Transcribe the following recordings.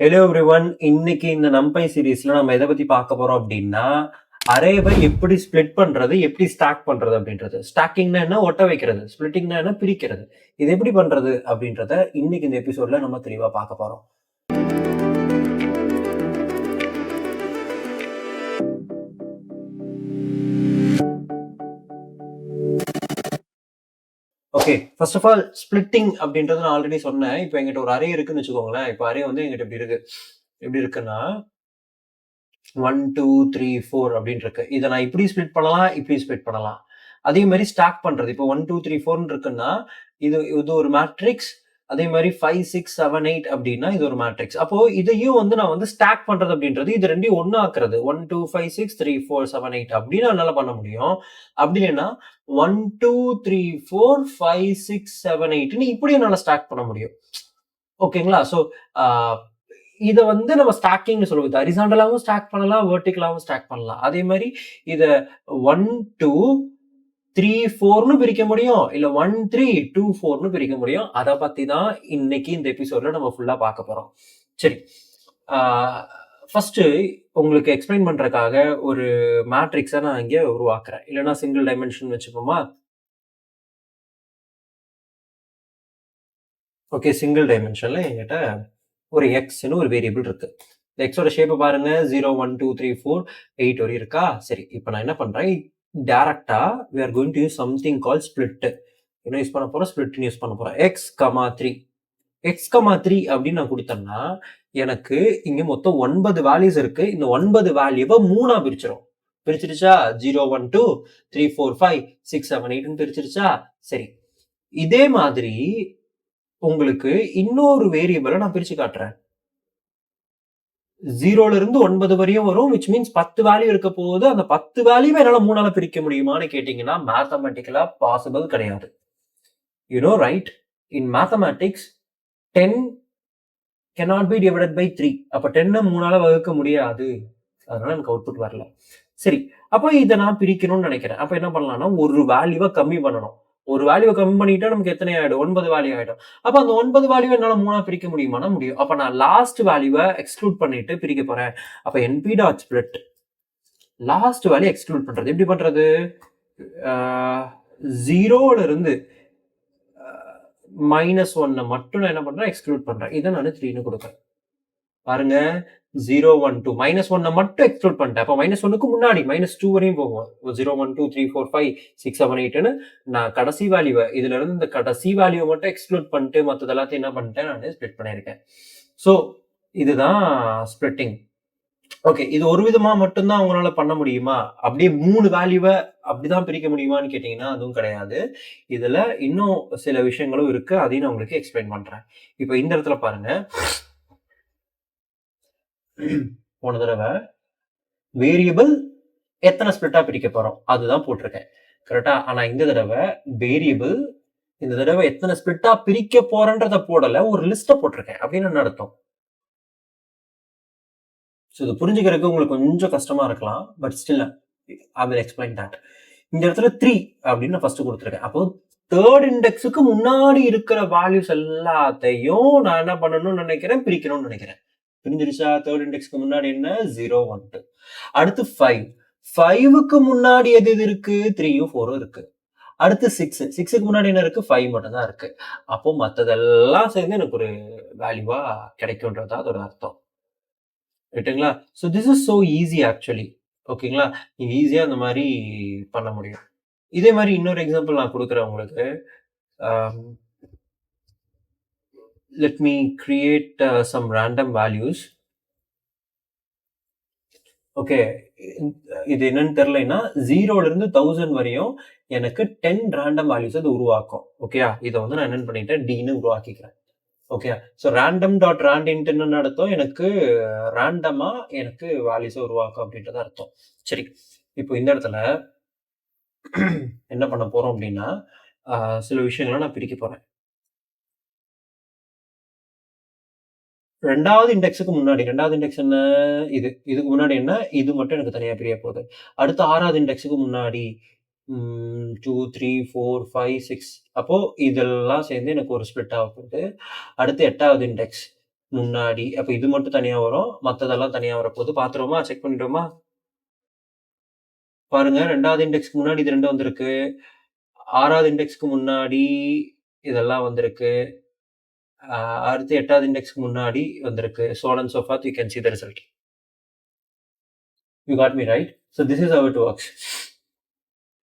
Hello everyone. இன்னைக்கு இந்த நம்பை சீரீஸ்ல நம்ம எதை பத்தி பார்க்க போறோம் அப்படின்னா, அரேவை எப்படி ஸ்ப்ளிட் பண்றது, எப்படி ஸ்டாக் பண்றது அப்படின்றது. ஸ்டாக்கிங்னா என்ன? ஒட்ட வைக்கிறது. ஸ்ப்ளிட்டிங்னா என்ன? பிரிக்கிறது. இது எப்படி பண்றது அப்படின்றத இன்னைக்கு இந்த எபிசோட்ல நம்ம தெளிவா பார்க்க போறோம். Okay, first of all splitting அப்படின்றது நான் ஆல்ரெடி சொன்னேன். இப்போ எங்கிட்ட ஒரு அரே இருக்குன்னு வச்சுக்கோங்களேன். இப்போ அரே வந்து எங்கிட்ட இப்படி இருக்கு. எப்படி இருக்குன்னா 1 2 3 4 அப்படின்னு இருக்கு. இதை நான் இப்படி ஸ்ப்ளிட் பண்ணலாம், இப்படி ஸ்ப்ளிட் பண்ணலாம். அதே மாதிரி ஸ்டாக் பண்றது. இப்போ 1 2 3 4 இருக்குன்னா இது இது ஒரு மேட்ரிக்ஸ். அதே மாதிரி 5 6 7 8 அப்படின்னா இது ஒரு மேட்ரிக்ஸ். அப்போ இதையும் வந்து நான் வந்து ஸ்டாக் பண்றது அப்படின்றது இது ரெண்டையும் ஒண்ணு ஆக்குறது. 1 2 5 6 3 4 7 8 அப்படின்னு என்னால பண்ண முடியும். அப்படி இல்லைன்னா 1 2 3 4 5 6 7 8ன்னு இப்படி என்னால ஸ்டாக் பண்ண முடியும். ஓகேங்களா? ஸோ இதை வந்து நம்ம ஸ்டாக்கிங்னு சொல்லுவோம். ஹரிசாண்டலாவும் ஸ்டாக் பண்ணலாம், வெர்டிகலாவும் ஸ்டாக் பண்ணலாம். அதே மாதிரி இதை 1 2 3 4ன்னு பிரிக்க முடியும், இல்ல 1 3 2 4ன்னு பிரிக்க முடியும். அதை பத்தி தான் இன்னைக்கு இந்த எபிசோட்ல நம்ம ஃபுல்லா பார்க்க போறோம். சரி, ஃபர்ஸ்ட் உங்களுக்கு எக்ஸ்பிளைன் பண்றதுக்காக ஒரு மேட்ரிக்ஸை நான் இங்க உருவாக்குறேன். இல்லைன்னா சிங்கிள் டைமென்ஷன் வச்சுப்போமா? ஓகே, சிங்கிள் டைமென்ஷன்ல என்கிட்ட ஒரு எக்ஸ்னு ஒரு வேரியபிள் இருக்கு. இந்த எக்ஸோட ஷேப்பை பாருங்க. 0 1 2 3 4 8 வரை இருக்கா? சரி, இப்போ நான் என்ன பண்றேன், டைரக்டா we are going to use something called split. என்ன யூஸ் பண்ண போறோம்? ஸ்பிளிட் யூஸ் பண்ண போறோம். x, 3 x,3 அப்படின்னு நான் கொடுத்தேன்னா எனக்கு இங்க மொத்தம் 9 வேல்யூஸ் இருக்கு. இந்த 9 வேல்யூவை 3ஆ பிரிச்சிடும். பிரிச்சிருச்சா? 0 1 2 3 4 5 6 7 8 பிரிச்சிருச்சா? சரி, இதே மாதிரி உங்களுக்கு இன்னொரு வேரியபிளை நான் பிரிச்சு காட்டுறேன். 0ல இருந்து 9 வரையும் வரும், which means 10 வேல்யூ இருக்க போது. அந்த 10 வேல்யூவை என்னால 3ஆல பிரிக்க முடியுமான்னு கேட்டீங்கன்னா மேத்தமெட்டிக்கலா பாசிபிள் கிடையாது. You know, right? In mathematics 10 cannot be divided by 3. அப்ப 10 3ஆல வகுக்க முடியாது. அதனால எனக்கு அவுட்புட் வரல. சரி, அப்போ இதை நான் பிரிக்கணும்னு நினைக்கிறேன். அப்ப என்ன பண்ணலாம்னா ஒரு வேல்யூவை கம்மி பண்ணணும். ஒரு வேல்யூவை கம்மி பண்ணிட்டா நமக்கு எத்தனை ஆயிடும்? 9 வேல்யூ ஆயிடும். அப்ப அந்த 9 வேல்யூவை என்னால 3ஆ பிரிக்க முடியுமானா முடியும். அப்ப நான் லாஸ்ட் வேல்யூவை எக்ஸ்க்ளூட் பண்ணிட்டு பிரிக்க போறேன். அப்ப np.split லாஸ்ட் வேல்யூ எக்ஸ்க்ளூட் பண்றது. எப்படி பண்றது? 0ல இருந்து -1 மட்டும் நான் என்ன பண்றேன்? எக்ஸ்க்ளூட் பண்றேன். இதை நான் 3ன்னு கொடுக்குறேன். பாருங்க, 0 1 2 -1 மட்டும் எக்ஸ்க்ளூட் பண்ணிட்டேன். அப்போ -1க்கு முன்னாடி -2 வரையும் போகும். 0 1 2 3 4 5 6 7 8ன்னு நான் கடைசி வேல்யூவை இதுல இருந்து இந்த கடைசி வேல்யூவை மட்டும் எக்ஸ்க்ளூட் பண்ணிட்டு மற்றது எல்லாத்தையும் என்ன பண்ணிட்டேன்? நான் ஸ்ப்ளிட் பண்ணியிருக்கேன். ஸோ இதுதான் ஸ்ப்ளிட்டிங். ஓகே, இது ஒரு விதமா மட்டும்தான் அவங்களால பண்ண முடியுமா? அப்படியே 3 வேல்யூவை அப்படிதான் பிரிக்க முடியுமான்னு கேட்டீங்கன்னா அதுவும் கிடையாது. இதுல இன்னும் சில விஷயங்களும் இருக்கு. அதையும் நான் உங்களுக்கு எக்ஸ்பிளைன் பண்றேன். இப்போ இந்த இடத்துல பாருங்க, போன தடவை வேரியபிள் எத்தனை ஸ்பிளிட்டா பிரிக்க போறோம் அதுதான் போட்டிருக்கேன். கரெக்டா? ஆனா இந்த தடவை வேரியபிள் இந்த தடவை எத்தனை ஸ்பிளிட்டா பிரிக்க போறேன்றத போடல, ஒரு லிஸ்ட போட்டிருக்கேன். அப்படின்னு என்ன அர்த்தம்? இது புரிஞ்சுக்கிறதுக்கு உங்களுக்கு கொஞ்சம் கஷ்டமா இருக்கலாம். But still I will explain that. இந்த இடத்துல 3 அப்படின்னு நான் ஃபர்ஸ்ட் கொடுத்துருக்கேன். அப்போ தேர்ட் இண்டெக்ஸுக்கு முன்னாடி இருக்கிற வேல்யூஸ் எல்லாத்தையும் நான் என்ன பண்ணணும்னு நினைக்கிறேன்? பிரிக்கணும்னு நினைக்கிறேன். புரிஞ்சிருச்சா? தேர்ட் இண்டெக்ஸ்க்கு முன்னாடி என்ன? 0 1 2. அடுத்து 5. 5க்கு முன்னாடி எது இருக்கு? 3யும் 4ம் இருக்கு. அடுத்து 6. 6க்கு முன்னாடி என்ன இருக்கு? 5 மட்டும் தான் இருக்கு. அப்போ மத்ததெல்லாம் சேர்ந்து எனக்கு ஒரு வேல்யூவா கிடைக்கும்ன்றதா அதோட அர்த்தம். ரைட்டுங்களா? So this is so easy actually. ஓகேங்களா? நீங்க ஈஸியா இந்த மாதிரி பண்ண முடியும். இதே மாதிரி இன்னொரு எக்ஸாம்பிள் நான் கொடுக்குறேன் உங்களுக்கு. let me create some random values. Okay, இது என்னன்னு தெரியலன்னா 0ல இருந்து 1000 வரையும் எனக்கு 10 ரேண்டம் வேல்யூஸ் அது உருவாக்கும். ஓகேயா? இதை வந்து நான் என்ன பண்ணிட்டேன்? டின்னு உருவாக்கிக்கிறேன். ஓகே, ஸோ ரேண்டம் டாட் ரேண்டின்ட்டுன்னு அர்த்தம் எனக்கு ரேண்டமா எனக்கு வேல்யூஸை உருவாக்கும் அப்படின்றது அர்த்தம். சரி, இப்போ இந்த இடத்துல என்ன பண்ண போறோம் அப்படின்னா சில விஷயங்களை நான் பிரிக்க போறேன். ரெண்டாவது இண்டெக்ஸுக்கு முன்னாடி, ரெண்டாவது இண்டெக்ஸ் என்ன? இதுக்கு முன்னாடி என்ன? இது மட்டும் எனக்கு தனியா பிரிய போகுது. அடுத்து 6வது இண்டெக்ஸுக்கு முன்னாடி 2 3 4 5 6 அப்போ இதெல்லாம் சேர்ந்து எனக்கு ஒரு ஸ்பிளிட் ஆக போகுது. அடுத்து 8வது இண்டெக்ஸ் முன்னாடி, அப்ப இது மட்டும் தனியா வரும், மத்ததெல்லாம் தனியா வரப்போகுது. பாத்துருவோமா? செக் பண்ணிடுவோமா? பாருங்க, 2வது இண்டெக்ஸ்க்கு முன்னாடி இது 2 வந்திருக்கு. 6வது இண்டெக்ஸ்க்கு முன்னாடி இதெல்லாம் வந்திருக்கு. அடுத்து 8வது இண்டெக்ஸ்க்கு முன்னாடி வந்திருக்கு. So on and so forth, you can see the result. You got me right? So this is how it works.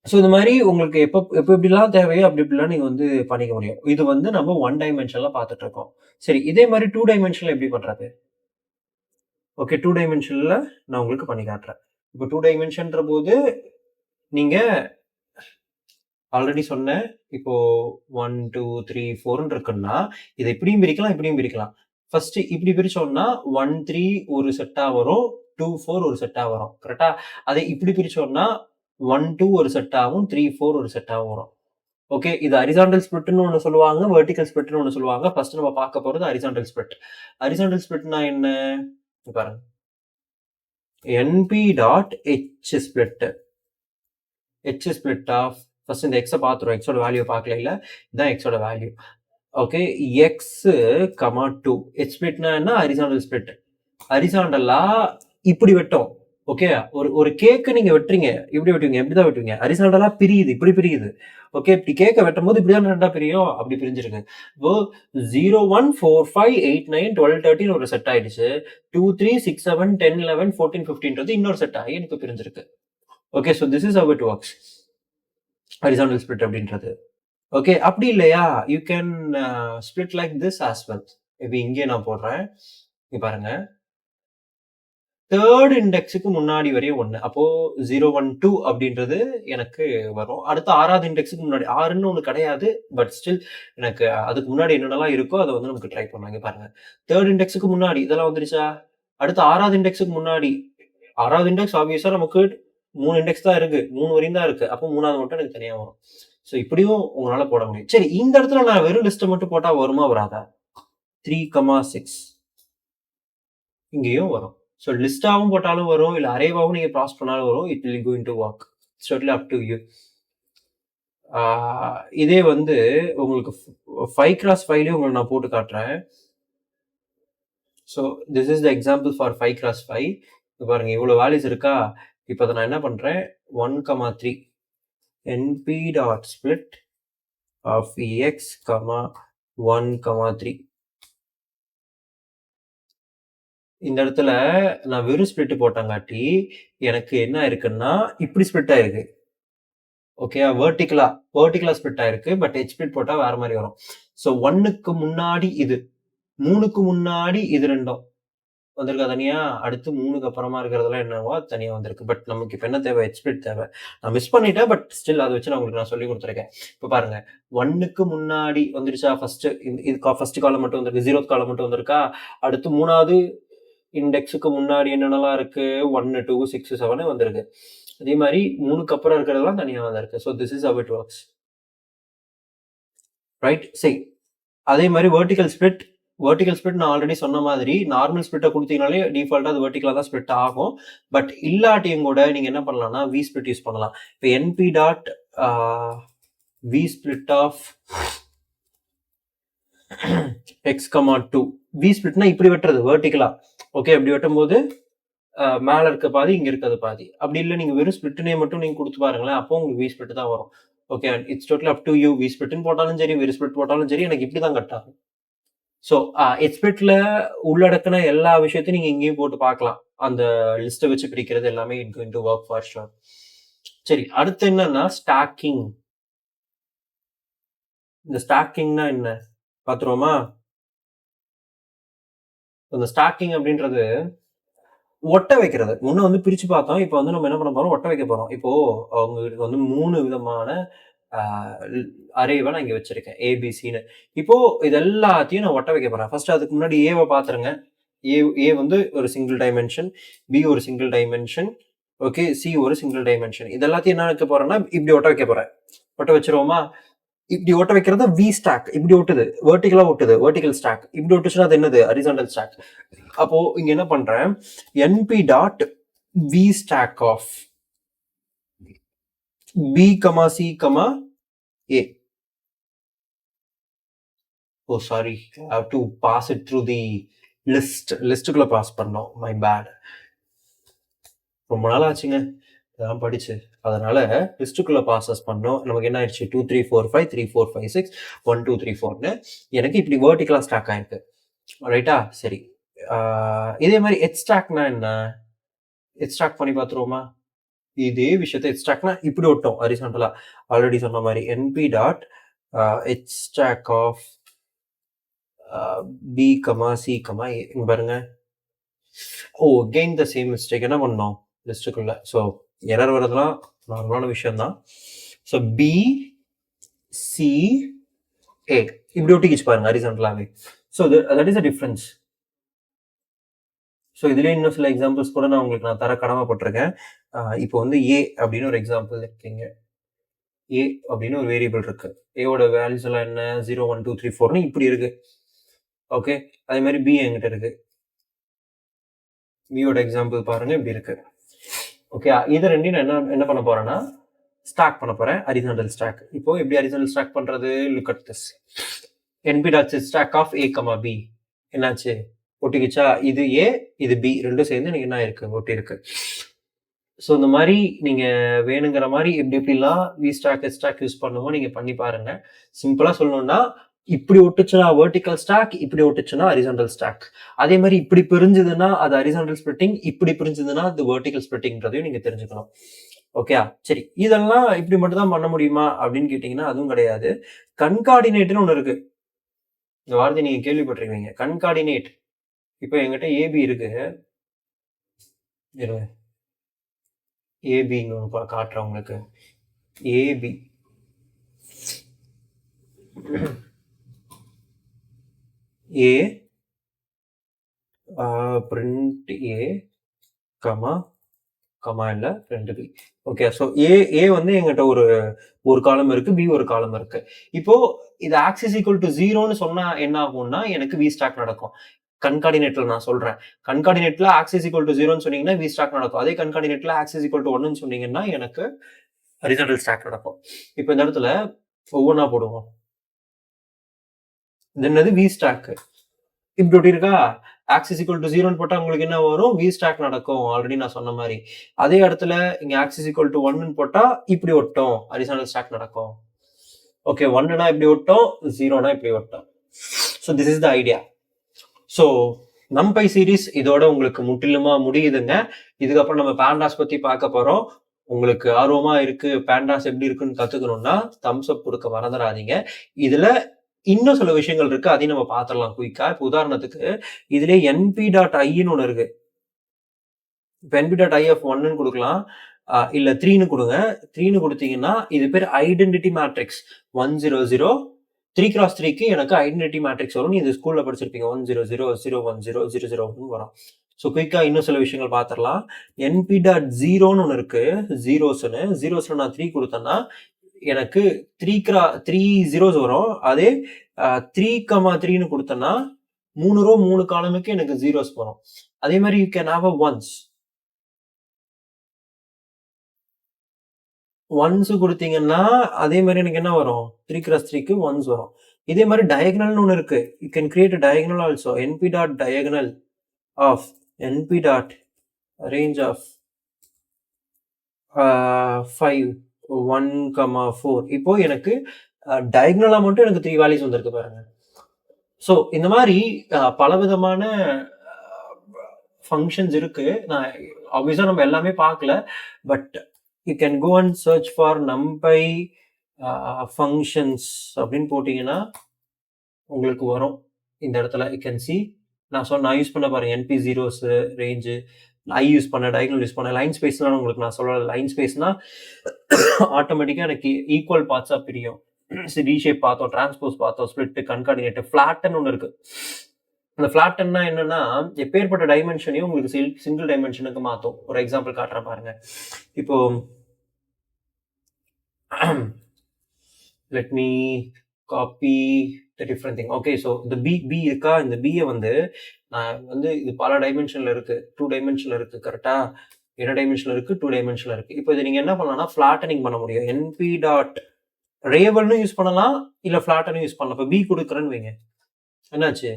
So இந்த மாதிரி உங்களுக்கு எப்போ எப்படிலாம் தேவையோ அப்படி இப்படிலாம் நீங்கள் வந்து பண்ணிக்க முடியும். இது வந்து நம்ம 1 டைமென்ஷனில் பார்த்துட்டு இருக்கோம். சரி, இதே மாதிரி 2 டைமென்ஷனில் எப்படி பண்ணுறது? ஓகே, 2 டைமென்ஷனில் நான் உங்களுக்கு பண்ணி காட்டுறேன். இப்போ 2 டைமென்ஷன்ற போது நீங்கள் ஆல்ரெடி சொன்னேன், இப்போ 1 2 3 4ன்னு இருக்குன்னா இதை இப்படியும் பிரிக்கலாம், இப்படியும் பிரிக்கலாம். ஃபர்ஸ்ட் இப்படி பிரிச்சோம்னா 1 3 ஒரு செட்டா வரும், 2 4 ஒரு செட்டா வரும். கரெக்டா? அதை இப்படி பிரிச்சோம்னா 1 2 ஒரு செட்டாகவும் 3 4 ஒரு செட்டாகவும் வரும். ஓகே, இது ஹரிசாண்டல் ஸ்பிளிட்னு ஒன்று சொல்லுவாங்க, வெர்டிகல் ஸ்பிளிட்னு ஒன்று சொல்லுவாங்க. ஃபர்ஸ்ட் நம்ம பார்க்க போறது ஹரிசாண்டல் ஸ்பிளிட். ஹரிசாண்டல் ஸ்பிளிட்னா என்ன பாருங்க, NP dot H split. H split of, first இந்த எக்ஸை பார்த்துருவோம். எக்ஸோட வேல்யூ பார்க்கல, இல்லை இதுதான் எக்ஸோட value. Okay, x comma 2. H ஸ்பிளிட்னா என்ன? Horizontal split. ஹரிசாண்டலா இப்படி வெட்டும். ஓகே, ஒரு கேக்கு நீங்க வெட்டுறீங்க, இப்படி வெட்டுவீங்க, எப்படிதான் வெட்டுவீங்க? ஹரிசாண்டலா பிரியுது, இப்படி பிரியுது. ஓகே, இப்படி கேக்க வெட்டும் போது இப்படிதான் ரெண்டா பிரியும், அப்படி பிரிஞ்சிருக்கு. இப்போ 0 1 4 5 8 9 12 13 ஒரு செட் ஆயிடுச்சு. 2 3 6 7 10 11 14 15ன்றது இன்னொரு செட் ஆகி எனக்கு பிரிஞ்சிருக்கு. Okay, so this is how it works, horizontal split அப்படின்றது. ஓகே, அப்படி இல்லையா, you can split like this as well. இப்போ இங்கே நான் போடுறேன், இங்க பாருங்க, 3rd இண்டெக்ஸுக்கு முன்னாடி வரையும் 1, அப்போ 0 1 2 அப்படின்றது எனக்கு வரும். அடுத்து 6வது இண்டெக்ஸுக்கு முன்னாடி 6ன்னு ஒன்று கிடையாது, பட் ஸ்டில் எனக்கு அதுக்கு முன்னாடி என்னென்னலாம் இருக்கோ அதை வந்து நமக்கு ட்ரை பண்ணாங்க. பாருங்க, 3rd இண்டெக்ஸுக்கு முன்னாடி இதெல்லாம் வந்துருச்சா? அடுத்து 6வது இண்டெக்ஸுக்கு முன்னாடி, 6வது இண்டெக்ஸ் ஆப்வியஸா நமக்கு 3 இண்டெக்ஸ் தான் இருக்கு, 3 வரையும் தான் இருக்கு, அப்போ 3வது மட்டும் எனக்கு தனியா வரும். ஸோ இப்படியும் உங்களால போட முடியும். சரி, இந்த இடத்துல நான் வெறும் லிஸ்ட்டை மட்டும் போட்டா வருமா வராதா? 3 6 இங்கேயும் வரும். ஸோ லிஸ்டாகவும் போட்டாலும் வரும், இல்லை அரேவாகவும் நீங்கள் ப்ராசஸ் பண்ணாலும் வரும். It will going to work. It's totally up to you. இதே வந்து உங்களுக்கு 5x5 உங்களுக்கு நான் போட்டு காட்டுறேன். So this is the example for 5x5. பாருங்க, இவ்வளோ வேல்யூஸ் இருக்கா? இப்போ அதை நான் என்ன பண்ணுறேன், 1 3 NP dot split of x 1 3. இந்த இடத்துல நான் வெறும் ஸ்பிளிட் போட்டங்காட்டி எனக்கு என்ன இருக்குன்னா இப்படி ஸ்பிளிட் ஆயிருக்கு. ஓகே, வெர்டிகலா ஸ்பிளிட் ஆயிருக்கு. பட் H ஸ்பிளிட் போட்டா வேற மாதிரி வரும். ஸோ 1க்கு முன்னாடி இது, 3க்கு முன்னாடி இது ரெண்டும் வந்திருக்கா தனியா, அடுத்து 3க்கு அப்புறமா இருக்கிறதெல்லாம் என்னவோ தனியா வந்திருக்கு. பட் நமக்கு இப்போ என்ன தேவை? H ஸ்பிளிட் தேவை. நான் மிஸ் பண்ணிட்டேன், பட் ஸ்டில் அதை வச்சு நான் உங்களுக்கு சொல்லி கொடுத்துருக்கேன். இப்போ பாருங்க, 1க்கு முன்னாடி வந்துருச்சா? ஃபர்ஸ்ட் இது ஃபர்ஸ்ட் காலம் மட்டும் வந்திருக்கு, 0th காலம் மட்டும் வந்திருக்கா? அடுத்து 3வது இண்டெக்ஸுக்கு முன்னாடி என்னென்னலாம் இருக்கு? 1 2 6 7 வந்திருக்கு. அதே மாதிரி 3க்கு அப்புறம் இருக்கிறதெல்லாம் தனியாக வந்திருக்கு. So this is how it works, right? சரி, அதே மாதிரி வெர்டிகல் ஸ்பிளிட் நான் ஆல்ரெடி சொன்ன மாதிரி நார்மல் ஸ்பிளிட்டை கொடுத்தீங்கனாலே டிஃபால்ட்டாக அது வெர்டிகலாக தான் ஸ்பிளிட் ஆகும். பட் இல்லாட்டியும் கூட நீங்கள் என்ன பண்ணலாம்னா வி ஸ்பிளிட் யூஸ் பண்ணலாம். இப்போ NP dot V split of X 2. V ஸ்பிளிட்னா இப்படி வெட்டுறது வெர்டிகலா. ஓகே, அப்படி வெட்டும் போது மேல இருக்க பாதி, இங்க இருக்கிறது பாதி. அப்படி இல்லை, நீங்க வெறும் ஸ்பிளிட்னே மட்டும் நீங்க கொடுத்து பாருங்களேன், அப்போ உங்களுக்கு வி ஸ்பிளிட் தான் வரும். Okay, it's totally up to you. V ஸ்பிளிட்னு போட்டாலும் சரி, வெறும் ஸ்பிளிட் போட்டாலும் சரி, எனக்கு இப்படி தான் கட் ஆகும். ஸோ H ஸ்பிளிட்ல உள்ளடக்கின எல்லா விஷயத்தையும் நீங்க இங்கேயும் போட்டு பார்க்கலாம். அந்த லிஸ்ட்டை வச்சு பிரிக்கிறது எல்லாமே it going to work for sure. சரி, அடுத்து என்னன்னா ஸ்டாக்கிங். இந்த ஸ்டாக்கிங்னா என்ன பார்த்துருவோமா? அந்த ஸ்டாக்கிங் அப்படின்றது ஒட்ட வைக்கிறது. முன்ன வந்து பிரிச்சு பார்த்தோம், இப்போ வந்து நம்ம என்ன பண்ண போறோம்? ஒட்ட வைக்க போறோம். இப்போ அவங்களுக்கு வந்து 3 விதமான அரேவை நான் இங்க வச்சிருக்கேன், ABCன்னு. இப்போ இது எல்லாத்தையும் நான் ஒட்ட வைக்க போறேன். ஃபர்ஸ்ட் அதுக்கு முன்னாடி ஏவை பாத்துருங்க. ஏ வந்து ஒரு சிங்கிள் டைமென்ஷன், பி ஒரு சிங்கிள் டைமென்ஷன், ஓகே, சி ஒரு சிங்கிள் டைமென்ஷன். இது எல்லாத்தையும் என்ன வைக்க போறேன்னா இப்படி ஒட்ட வைக்க போறேன். ஒட்ட வச்சிருவோமா? இப்படி ஒட்ட வைக்கிறத வி ஸ்டாக். இப்படி ஒட்டுது, வெர்டிகலா ஒட்டுது, வெர்டிகல் ஸ்டாக். இப்படி ஒட்டுச்சுன்னா அது என்னது? Horizontal stack. அப்போ இங்க என்ன பண்றேன், NP dot v stack of B, C, A. Oh, sorry, I have to pass it through the லிஸ்ட்டுக்குள்ள பாஸ் பண்ணோம். My bad. ரொம்ப நாள் ஆச்சுங்க இதெல்லாம் படிச்சு. அதனால லிஸ்ட்டுக்குள்ள பாசஸ் பண்ணோம். நமக்கு என்ன ஆயிடுச்சு 2 3 4 5 3 4 5 6 1 2 3 4ன்னு எனக்கு இப்படி வேர்ட்டிக்கலா ஸ்டாக் ஆயிருக்கு. ரைட்டா? சரி. இதே மாதிரி எக்ஸ்ட்ராக்ட்னா என்ன? எக்ஸ்ட்ராக்ட் பண்ணி பார்த்துருவோமா? இதே விஷயத்தை எக்ஸ்ட்ராக்ட்னா இப்படி ஒட்டும் ஹரிசாண்டலா. ஆல்ரெடி சொன்ன மாதிரி np dot extract of b, c, a. இங்க பாருங்க. Again the same mistake. என்ன பண்ணோம் லிஸ்ட்டுக்குள்ள? ஸோ எரர் வரதுலாம் நார்மலான விஷயம் தான். ஸோ பி சி ஏ இப்படி ஒட்டிக்கிச்சு பாருங்க ஹரிசாண்டலாவே. So that is a difference. So இதுலேயே இன்னும் சில எக்ஸாம்பிள்ஸ் கூட நான் உங்களுக்கு தர கடமைப்பட்டிருக்கேன். இப்போ வந்து ஏ அப்படின்னு ஒரு எக்ஸாம்பிள் இருக்கீங்க. ஏ அப்படின்னு ஒரு வேரியபிள் இருக்கு. ஏவோட வேல்யூஸ் எல்லாம் என்ன 0 1 2 3 4ன்னு இப்படி இருக்கு. ஓகே, அதே மாதிரி பி என்கிட்ட இருக்கு. பியோட எக்ஸாம்பிள் பாருங்க இப்படி இருக்கு. ஓகே, இது ரெண்டையும் நான் என்ன பண்ண போறேன்னா ஸ்டாக் பண்ண போறேன். Horizontal stack. இப்போ எப்படி ஹரிசாண்டல் ஸ்டாக் பண்றது? Look at this. np dot stack of a, b. என்னாச்சு? ஒட்டிக்கிச்சா? இது ஏ, இது பி, ரெண்டும் சேர்ந்து எனக்கு என்ன இருக்கு? ஒட்டி இருக்கு. ஸோ இந்த மாதிரி நீங்க வேணுங்கிற மாதிரி எப்படி எப்படிலாம் v stack s stack use பண்ணுமோ நீங்க பண்ணி பாருங்க. சிம்பிளா சொல்லணும்னா இப்படி ஒட்டுச்சுன்னா வெர்டிக்கல் ஸ்டாக், இப்படி ஒட்டுச்சுன்னா ஹரிசாண்டல் ஸ்டாக். அதே மாதிரி இப்படி பிரிஞ்சுதுன்னா அது ஹரிசாண்டல் ஸ்பிளிட்டிங், இப்படி பிரிஞ்சுதுன்னா அது வெர்டிக்கல் ஸ்பிளிட்டிங்கிறதையும் நீங்க தெரிஞ்சுக்கணும். ஓகே, சரி. இதெல்லாம் இப்படி மட்டும் தான் பண்ண முடியுமா அப்படின்னு கேட்டீங்கன்னா அதுவும் கிடையாது. கன்கார்டினேட்னு ஒன்று இருக்கு. இந்த வார்த்தை நீங்க கேள்விப்பட்டிருக்கீங்க, கன்கார்டினேட். இப்போ என்கிட்ட ஏபி இருக்கு. ஏபின்னு காட்டுறேன் உங்களுக்கு. ஏபி ஏ பிரிண்ட் ஏ கமா கமா இல்ல பிரிண்ட் பி. ஓகே, ஸோ ஏ வந்து எங்கிட்ட ஒரு காலம் இருக்கு, பி ஒரு காலம் இருக்கு. இப்போ இது ஆக்சிஸ் ஈக்குவல் டு 0ன்னு சொன்னா என்ன ஆகும்னா எனக்கு வி ஸ்டாக் நடக்கும். கன்கார்டினேட்ல நான் சொல்றேன். கன்கார்டினேட்ல ஆக்சிஸ் ஈக்குவல் டு 0ன்னு சொன்னீங்கன்னா வி ஸ்டாக் நடக்கும். அதே கன்கார்டினேட்ல ஆக்சிஸ் ஈக்குவல் டு 1ன்னு சொன்னீங்கன்னா எனக்கு ஹரிசாண்டல் ஸ்டாக் நடக்கும். இப்போ இந்த இடத்துல ஒவ்வொன்றா போடுவோம். இது என்னது? V stack. இப்படி ஒட்டி இருக்கா? ஆக்சிஸ் ஈக்குவல் டு 0ன்னு போட்டா உங்களுக்கு என்ன வரும்? வி ஸ்டாக் நடக்கும். ஆல்ரெடி நான் சொன்ன மாதிரி. அதே இடத்துல இங்க ஆக்சிஸ் ஈக்குவல் டு 1ன்னு போட்டா இப்படி ஒட்டும், ஹரிசாண்டல் ஸ்டாக் நடக்கும். ஓகே, 1னா இப்படி ஒட்டும், 0னா இப்படி ஒட்டும். So this is the idea. So NumPy series இதோட உங்களுக்கு முற்றிலுமா முடியுதுங்க. இதுக்கப்புறம் நம்ம பேண்டாஸ் பத்தி பார்க்க போறோம். உங்களுக்கு ஆர்வமா இருக்கு பேண்டாஸ் எப்படி இருக்குன்னு கத்துக்கணும்னா தம்ஸ் அப் கொடுக்க மறந்துடாதீங்க. இதுல இன்னும் சில விஷயங்கள் இருக்கு, அதையும் நம்ம பார்த்துடலாம் குயிக்கா. இப்போ உதாரணத்துக்கு இதுல np.iன்னு ஒன்று இருக்கு. இப்போ np.i of 1ன்னு கொடுக்கலாம், இல்ல 3ன்னு கொடுங்க. 3ன்னு கொடுத்தீங்கன்னா இது பேர் ஐடென்டிட்டி மேட்ரிக்ஸ். 100 3x3க்கு எனக்கு ஐடென்டிட்டி மேட்ரிக்ஸ் வரும். இது ஸ்கூல்ல படிச்சிருப்பீங்க. 100 010 001 வரும். ஸோ குயிக்கா இன்னும் சில விஷயங்கள் பார்த்துடலாம். np.0ன்னு ஒன்று இருக்கு, ஜீரோஸ்ல நான் 3 கொடுத்தேன்னா எனக்கு 3 zeros வரும். அதே 3,3ன்னு கொடுத்தேன்னா 3 ரோ 3 காலமுக்கு எனக்கு ஜீரோஸ் வரும். அதே மாதிரி you can have a once கொடுத்தீங்கன்னா அதே மாதிரி எனக்கு என்ன வரும்? 3x3க்கு ஒன்ஸ் வரும். இதே மாதிரி டயகனல்னு ஒன்று இருக்கு. You can create a diagonal also. np.diagonal of np.range of 5 1, 4. இப்போ எனக்கு டயகனலா மட்டும் எனக்கு 3 வேல்யூஸ் வந்திருக்கு பாருங்க. ஸோ இந்த மாதிரி பலவிதமான ஃபங்க்ஷன்ஸ் இருக்கு. நான் ஆப்வியஸா நம்ம எல்லாமே பார்க்கல, but you can go and search for NumPy functions அப்படின்னு போட்டீங்கன்னா உங்களுக்கு வரும். இந்த இடத்துல யூ கேன் சி நான் யூஸ் பண்ண பாருங்க np zeros range, eye use பண்ண, டயகனல் யூஸ் பண்ண, லைன் ஸ்பேஸ்லாம் உங்களுக்கு நான் சொல்லல. லைன் ஸ்பேஸ்னா ஆட்டோமேட்டிக்கா எனக்கு ஈக்குவல் பார்ட்ஸா பிரியும். டி ஷேப் பார்த்தோம், டிரான்ஸ்போஸ் பார்த்தோம், ஸ்பிளிட், கன்கார்டினேட், ஃபிளாட்டன் ஒன்று இருக்கு. அந்த ஃபிளாட்டன்னா என்னன்னா எப்பேற்பட்ட டைமென்ஷனையும் உங்களுக்கு சிங்கிள் டைமென்ஷனுக்கு மாற்றும். ஒரு எக்ஸாம்பிள் காட்டுறேன் பாருங்க. இப்போ let me copy the different thing. Okay, so இந்த பி இருக்கா? இந்த பியை வந்து நான் வந்து இது பல டைமென்ஷன்ல இருக்கு. 2 டைமென்ஷன்ல இருக்கு. கரெக்டா? என்ன டைமென்ஷன்ல இருக்கு? 2 டைமென்ஷன்ல இருக்கு. இப்போ இதை நீங்க என்ன பண்ணலாம்னா ஃபிளாட்டனிங் பண்ண முடியும். np.ravelன்னு யூஸ் பண்ணலாம், இல்ல ஃபிளாட்டனும் யூஸ் பண்ணலாம். இப்போ பி கொடுக்குறேன்னு வைங்க, என்னாச்சு?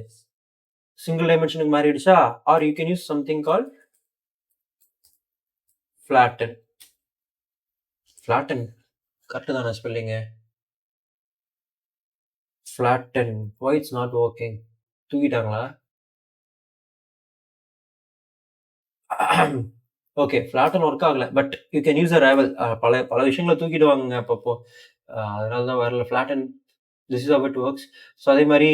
சிங்கிள் டைமென்ஷனுக்கு மாறிடுச்சா? Are you can use something call flatten. Flatten correct தானே spelling? Flatten. Why it's not working? தூக்கிட்டாங்களா? ஓகே, ஃபிளாட்டன் ஒர்க் ஆகல. But you can use a ravel. பல விஷயங்களை தூக்கிடுவாங்க அப்பப்போ. அதனால தான் வரல. Flatten, this is how it works. So அதே மாதிரி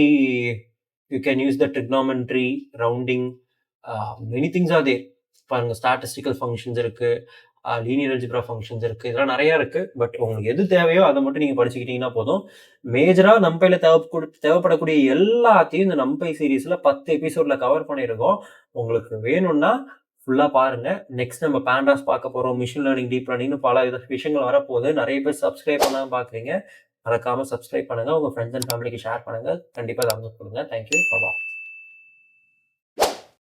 you can use the trigonometry, rounding, many things are there. பாருங்க, ஸ்டாட்டிஸ்டிக்கல் ஃபங்க்ஷன்ஸ் இருக்கு, லீனியர் அல்ஜிப்ரா ஃபங்க்ஷன்ஸ் இருக்கு, இதெல்லாம் நிறைய இருக்கு. பட் உங்களுக்கு எது தேவையோ அதை மட்டும் நீங்க படிச்சுக்கிட்டீங்கன்னா போதும். மேஜரா நம்பையில தேவைப்படக்கூடிய எல்லாத்தையும் இந்த நம்பை சீரீஸ்ல 10 எபிசோட்ல கவர் பண்ணியிருக்கோம். உங்களுக்கு வேணும்னா ஃபுல்லா பாருங்க. நெக்ஸ்ட் நம்ம பேண்டாஸ் பார்க்க போறோம், மிஷின் லேர்னிங், டீப் லேர்னிங்னு பல விஷயங்கள் வரப்போகுது. நிறைய பேர் சப்ஸ்கிரைப் பண்ணாம பாக்குறீங்க. மறக்காம சப்ஸ்கிரைப் பண்ணுங்க, உங்க ஃப்ரெண்ட்ஸ் அண்ட் ஃபேமிலிக்கு ஷேர் பண்ணுங்க. கண்டிப்பா தம்ஸ் அப் கொடுங்க. தேங்க்யூ, பாய்.